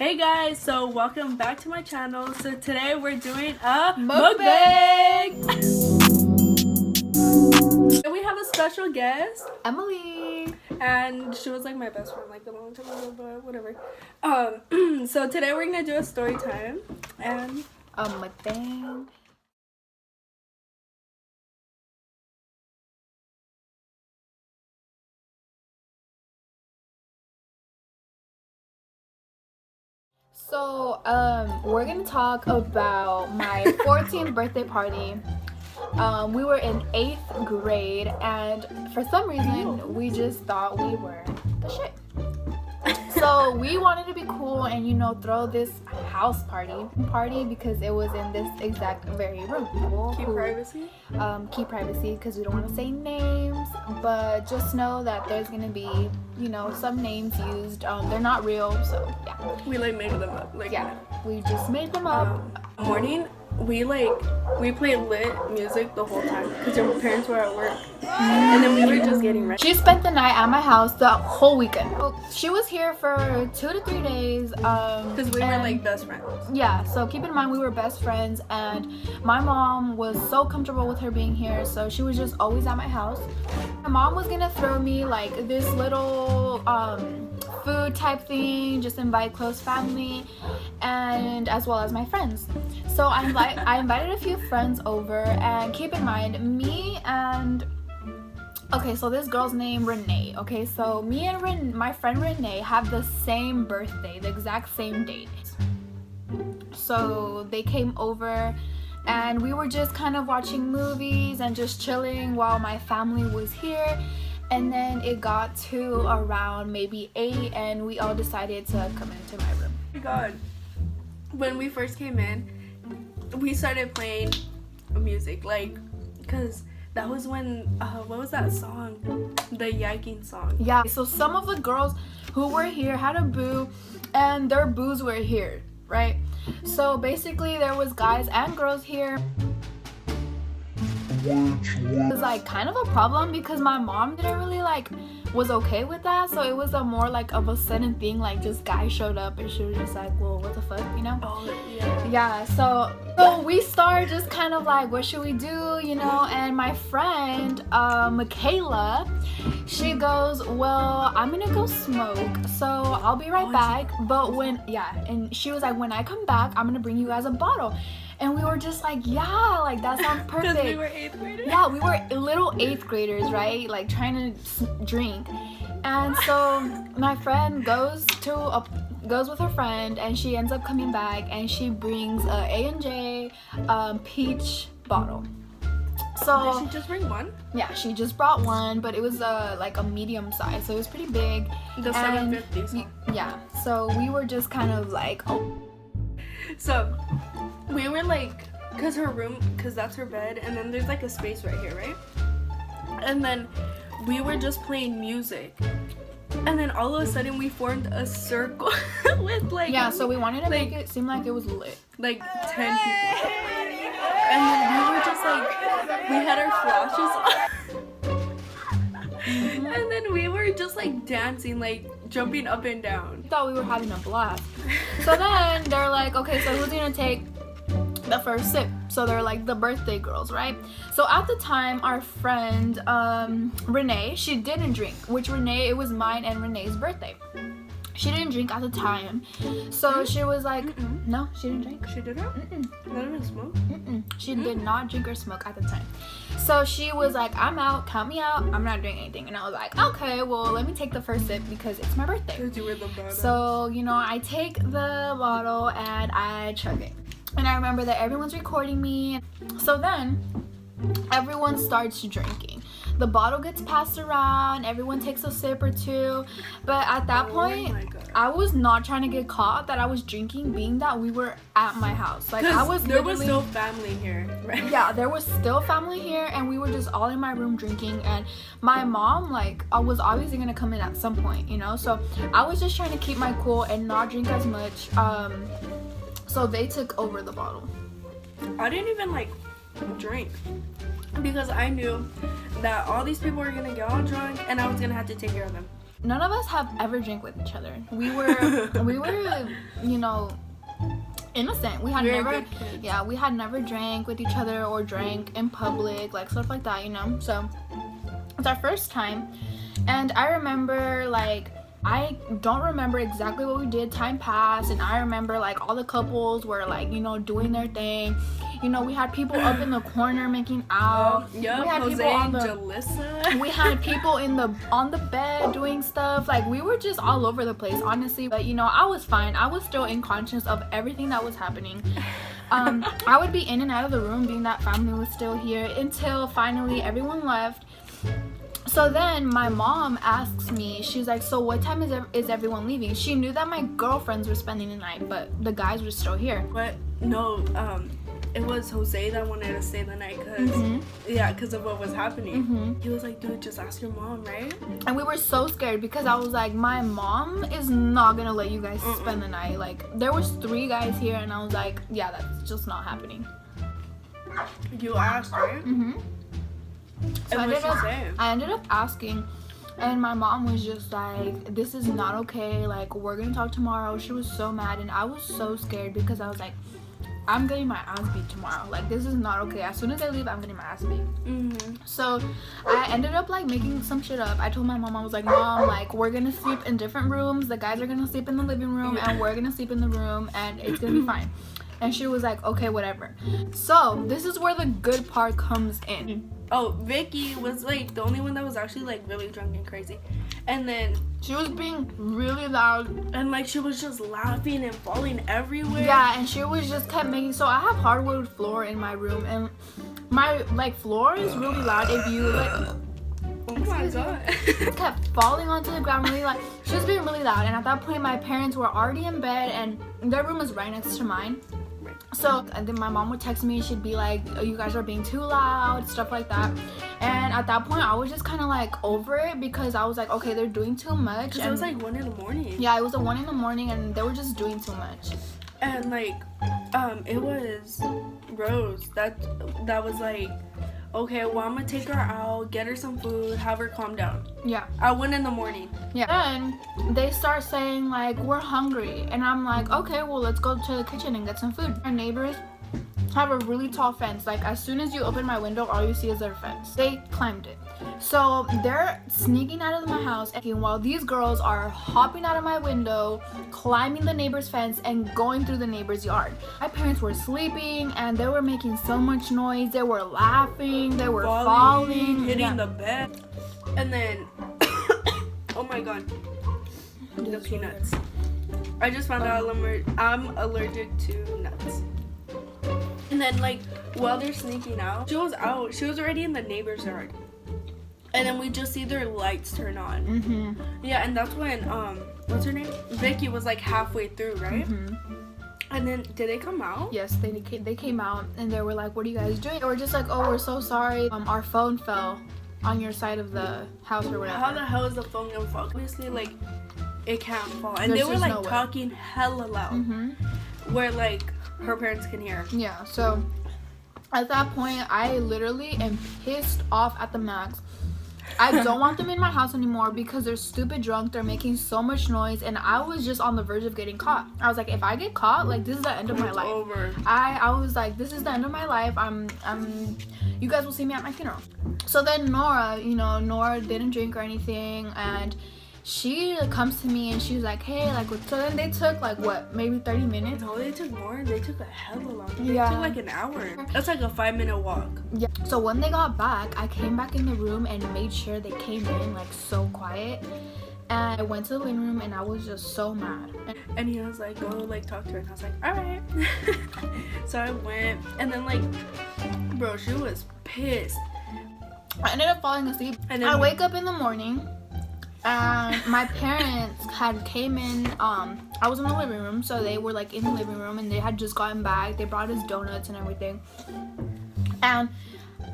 Hey guys, so welcome back to my channel. So today we're doing a mukbang. We have a special guest, Emily, and she was like my best friend like a long time ago, but whatever. So today we're gonna do a story time and a mukbang. So, we're gonna talk about my 14th birthday party. We were in 8th grade, and for some reason, we just thought we were the shit. So we wanted to be cool and, you know, throw this house party because it was in this exact very room. keep privacy. Keep privacy because we don't want to say names, but just know that there's gonna be, you know, some names used. They're not real, so yeah. We like made them up. Like Yeah, we just made them up. Morning, we played lit music the whole time because your parents were at work, and then we were just getting ready. She spent the night at my house the whole weekend. She was here for 2 to 3 days. Because we were like best friends. Yeah, so keep in mind we were best friends, and my mom was so comfortable with her being here, so she was just always at my house. My mom was gonna throw me like this little food type thing, just invite close family and as well as my friends. So I invited a few friends over, and keep in mind me and okay, so this girl's name Renee. Okay, so me and my friend Renee have the same birthday, the exact same date. So they came over and we were just kind of watching movies and just chilling while my family was here. And then it got to around maybe 8 and we all decided to come into my room. Oh my god. When we first came in, we started playing music, like, because that was when, what was that song? The Yiking song. Yeah, so some of the girls who were here had a boo, and their boos were here, right? So basically there was guys and girls here. It was like kind of a problem because my mom didn't really was okay with that, so it was a more like of a sudden thing, like just guys showed up and she was just like, well, what the fuck, you know? Oh yeah. Yeah, so we started just kind of like, what should we do, you know? And my friend Michaela, she goes, well, I'm gonna go smoke, so I'll be right back. But and she was like, when I come back, I'm gonna bring you guys a bottle. And we were just like, yeah, like that sounds perfect. Because we were 8th graders. Yeah, we were little 8th graders, right? Like trying to drink. And so my friend goes with her friend, and she ends up coming back, and she brings a A&J peach bottle. So did she just bring one? Yeah, she just brought one, but it was like a medium size, so it was pretty big. The 750 song. Yeah, so we were just kind of like, oh. So we were like, because that's her bed, and then there's like a space right here, right? And then we were just playing music, and then all of a sudden we formed a circle with like, yeah, so we wanted to make it seem like it was lit, like 10 people, and then we were just like, we had our flashes on. And then we were just like dancing, like jumping up and down. Thought we were having a blast. So then they're like, okay, so who's gonna take the first sip? So they're like the birthday girls, right? So at the time, our friend Renee, she didn't drink, which Renee, it was mine and Renee's birthday. She didn't drink at the time, so she was like, no, she didn't drink. She didn't? Not even smoke? She did not drink or smoke at the time. So she was like, I'm out, count me out, I'm not doing anything. And I was like, okay, well, let me take the first sip because it's my birthday. Because you were the badass. So, you know, I take the bottle and I chug it. And I remember that everyone's recording me. So then everyone starts drinking. The bottle gets passed around, everyone takes a sip or two, but at that point I was not trying to get caught that I was drinking, being that we were at my house. Like there was no family here, right? Yeah, there was still family here, and we were just all in my room drinking, and my mom was obviously gonna come in at some point, you know, so I was just trying to keep my cool and not drink as much. So they took over the bottle. I didn't even drink because I knew that all these people were gonna get all drunk and I was gonna have to take care of them. None of us have ever drank with each other. We were, you know, innocent. We had never drank with each other or drank in public, like stuff like that, you know. So it's our first time, and I remember, like, I don't remember exactly what we did. Time passed, and I remember, like, all the couples were, like, you know, doing their thing. You know, we had people up in the corner making out. Yeah, we had Jose people on and the Jalissa. we had people on the bed doing stuff. Like, we were just all over the place, honestly. But, you know, I was fine. I was still in conscious of everything that was happening. I would be in and out of the room, being that family was still here, until finally everyone left. So then my mom asks me, she's like, so what time is everyone leaving? She knew that my girlfriends were spending the night, but the guys were still here. But no, it was Jose that wanted to stay the night because of what was happening. He was like, dude, just ask your mom, right? And we were so scared because I was like, my mom is not gonna let you guys spend the night. Like, there was 3 guys here, and I was like, yeah, that's just not happening. You asked, right? So I ended up asking, and my mom was just like, this is not okay, like, we're gonna talk tomorrow. She was so mad, and I was so scared because I was like, I'm getting my ass beat tomorrow. Like, this is not okay. As soon as I leave, I'm getting my ass beat. So I ended up, like, making some shit up. I told my mom, I was like, Mom, like, we're gonna sleep in different rooms. The guys are gonna sleep in the living room, and we're gonna sleep in the room, and it's gonna be fine. And she was like, okay, whatever. So this is where the good part comes in. Oh, Vicky was, like, the only one that was actually, like, really drunk and crazy. And then she was being really loud, and, like, she was just laughing and falling everywhere. Yeah, and she was just kept making, so I have hardwood floor in my room, and my, like, floor is really loud. If you, like, oh my god, kept falling onto the ground really loud. She was being really loud, and at that point my parents were already in bed, and their room is right next to mine. So, and then my mom would text me, she'd be like, oh, you guys are being too loud, stuff like that. And at that point, I was just kind of like over it, because I was like, okay, they're doing too much. And it was like 1 in the morning. Yeah, it was 1 in the morning, and they were just doing too much. And like, it was Rose that was like, okay, well, I'm gonna take her out, get her some food, have her calm down. Yeah. At 1 in the morning. Yeah. Then they start saying, like, we're hungry. And I'm like, okay, well, let's go to the kitchen and get some food. Our neighbors have a really tall fence. Like, as soon as you open my window, all you see is their fence. They climbed it. So they're sneaking out of my house, and while these girls are hopping out of my window, climbing the neighbor's fence, and going through the neighbor's yard. My parents were sleeping, and they were making so much noise. They were laughing, they were falling, hitting the bed. And then oh my god, the peanuts. I just found out I'm allergic to nuts. And then, like, while they're sneaking out, she was already in the neighbor's yard. And then we just see their lights turn on. Yeah, and that's when what's her name? Vicky was like halfway through, right? And then did they come out? Yes, they came out, and they were like, what are you guys doing? They were just like, oh, we're so sorry. Our phone fell on your side of the house or whatever. How the hell is the phone gonna fall? Obviously, like, it can't fall. And they were like talking hella loud, where like her parents can hear. Yeah, so at that point, I literally am pissed off at the max. I don't want them in my house anymore because they're stupid drunk. They're making so much noise, and I was just on the verge of getting caught. I was like, if I get caught, like, this is the end of my life. Over. I was like, this is the end of my life. You guys will see me at my funeral. So then Nora didn't drink or anything, and she comes to me and she's like, hey, like, so then they took like what, maybe 30 minutes? No, they took more. They took a hell of a long time. Yeah. They took like an hour. That's like a 5-minute walk. Yeah. So when they got back, I came back in the room and made sure they came in like so quiet. And I went to the living room, and I was just so mad. And he was like, go like talk to her. And I was like, all right. So I went, and then like, bro, she was pissed. I ended up falling asleep. And then I wake up in the morning, and my parents had came in. I was in the living room, so they were like in the living room, and they had just gotten back. They brought us donuts and everything. And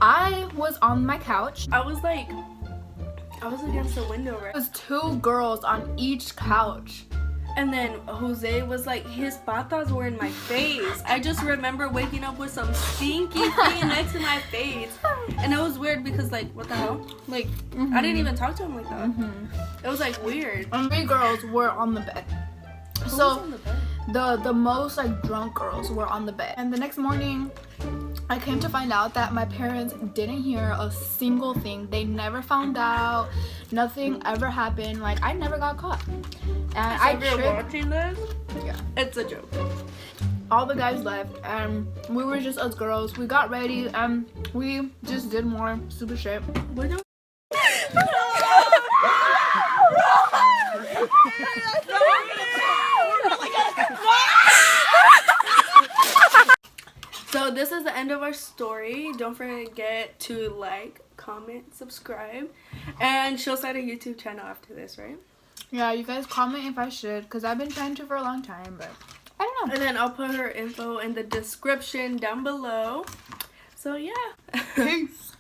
I was on my couch. I was against the window, right? There was 2 girls on each couch. And then Jose was like, his patas were in my face. I just remember waking up with some stinky thing next to my face. And it was weird because, like, what the hell? Like, I didn't even talk to him like that. It was, like, weird. And we girls were on the bed. Who So was on the bed? the most like drunk girls were on the bed. And the next morning, I came to find out that my parents didn't hear a single thing. They never found out. Nothing ever happened. Like, I never got caught. And So if you're watching this, yeah, it's a joke. all the guys left and we were just us girls. We got ready and we just did more stupid shit. We're doing. So this is the end of our story. Don't forget to like, comment, subscribe, and she'll start a YouTube channel after this, right? Yeah, you guys comment if I should, because I've been trying to for a long time, but I don't know. And then I'll put her info in the description down below. So yeah. Peace.